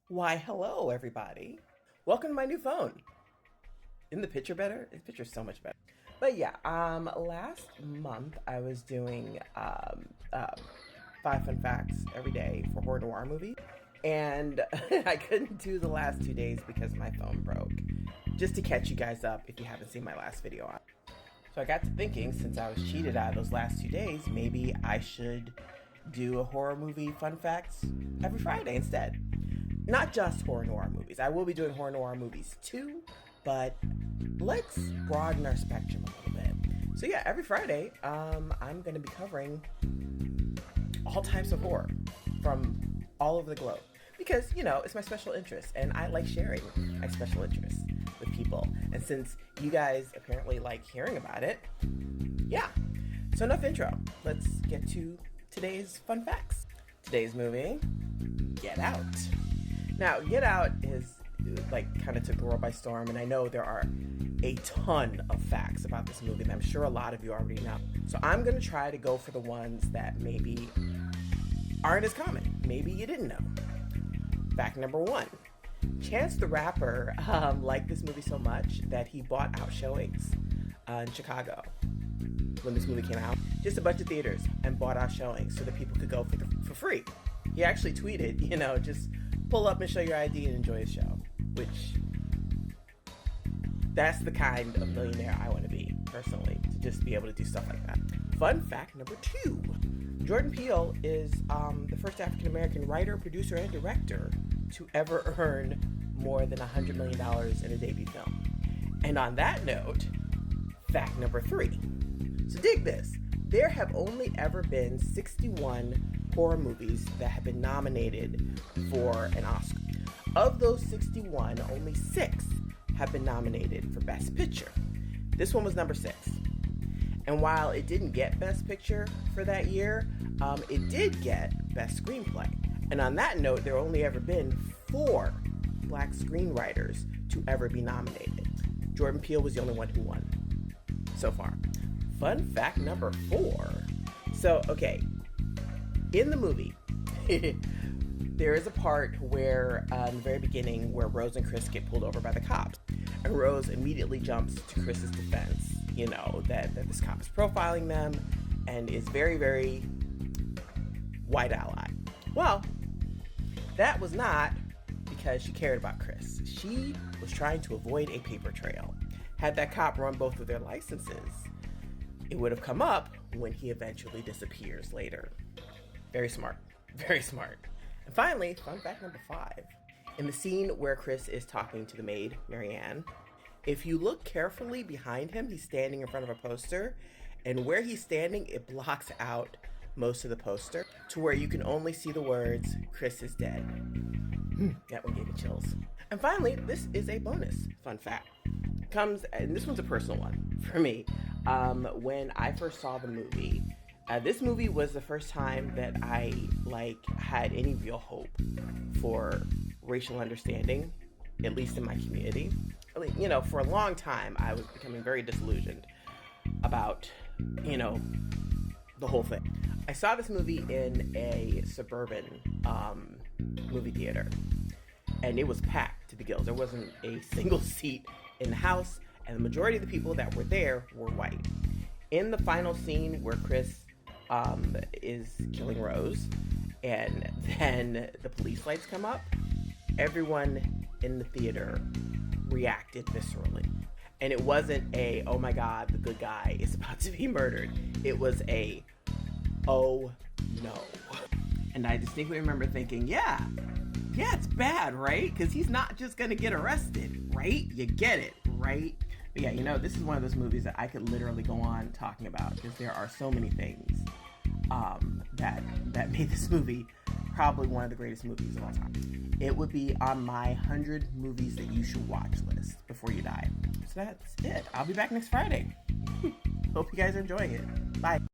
Why, hello, everybody. Welcome to my new phone. Isn't the picture better? The picture's so much better. But yeah, last month I was doing 5 fun facts every day for horror noir movies, and I couldn't do the last 2 days because my phone broke. Just to catch you guys up if you haven't seen my last video on. So I got to thinking, since I was cheated out of those last 2 days, maybe I should do a horror movie fun facts every Friday instead. Not just horror noir movies. I will be doing horror noir movies too, but let's broaden our spectrum a little bit. So yeah, every Friday, I'm going to be covering all types of horror from all over the globe because, you know, it's my special interest and I like sharing my special interests with people. And since you guys apparently like hearing about it, yeah. So enough intro. Let's get to today's fun facts. Today's movie, Get Out. Now, Get Out is like kind of took the world by storm, and I know there are a ton of facts about this movie, and I'm sure a lot of you already know. So I'm going to try to go for the ones that maybe aren't as common. Maybe you didn't know. Fact number one. Chance the Rapper liked this movie so much that he bought out showings in Chicago when this movie came out. Just a bunch of theaters and bought out showings so that people could go for free. He actually tweeted, you know, just pull up and show your ID and enjoy his show, which that's the kind of millionaire I want to be, personally, to just be able to do stuff like that. Fun fact number two. Jordan Peele is the first African-American writer, producer, and director to ever earn more than $100 million in a debut film. And on that note, fact number three. So dig this. There have only ever been 61 horror movies that have been nominated for an Oscar. Of those 61, only 6 have been nominated for Best Picture. This one was number 6. And while it didn't get Best Picture for that year, it did get Best Screenplay. And on that note, there only ever been 4 Black screenwriters to ever be nominated. Jordan Peele was the only one who won so far. Fun fact number 4. So, okay, in the movie, there is a part where, in the very beginning, where Rose and Chris get pulled over by the cops. And Rose immediately jumps to Chris's defense, you know, that this cop is profiling them and is very, very white ally. Well, that was not because she cared about Chris. She was trying to avoid a paper trail. Had that cop run both of their licenses, it would have come up when he eventually disappears later. Very smart. Very smart. And finally, fun fact number 5. In the scene where Chris is talking to the maid, Marianne, if you look carefully behind him, he's standing in front of a poster, and where he's standing, it blocks out most of the poster to where you can only see the words, Chris is dead. That one gave me chills. And finally, this is a bonus fun fact. And this one's a personal one for me. When I first saw the movie, this movie was the first time that I had any real hope for racial understanding, at least in my community. You know, for a long time, I was becoming very disillusioned about, you know, the whole thing. I saw this movie in a suburban movie theater, and it was packed to the gills. There wasn't a single seat in the house, and the majority of the people that were there were white. In the final scene where Chris is killing Rose, and then the police lights come up, everyone in the theater reacted viscerally. And it wasn't a, oh my God, the good guy is about to be murdered. It was a, oh no. And I distinctly remember thinking, yeah, it's bad, right? Because he's not just gonna get arrested, right? You get it, right? But yeah, you know, this is one of those movies that I could literally go on talking about because there are so many things that made this movie probably one of the greatest movies of all time. It would be on my 100 movies that you should watch list before you die. So that's it. I'll be back next Friday. Hope you guys are enjoying it. Bye.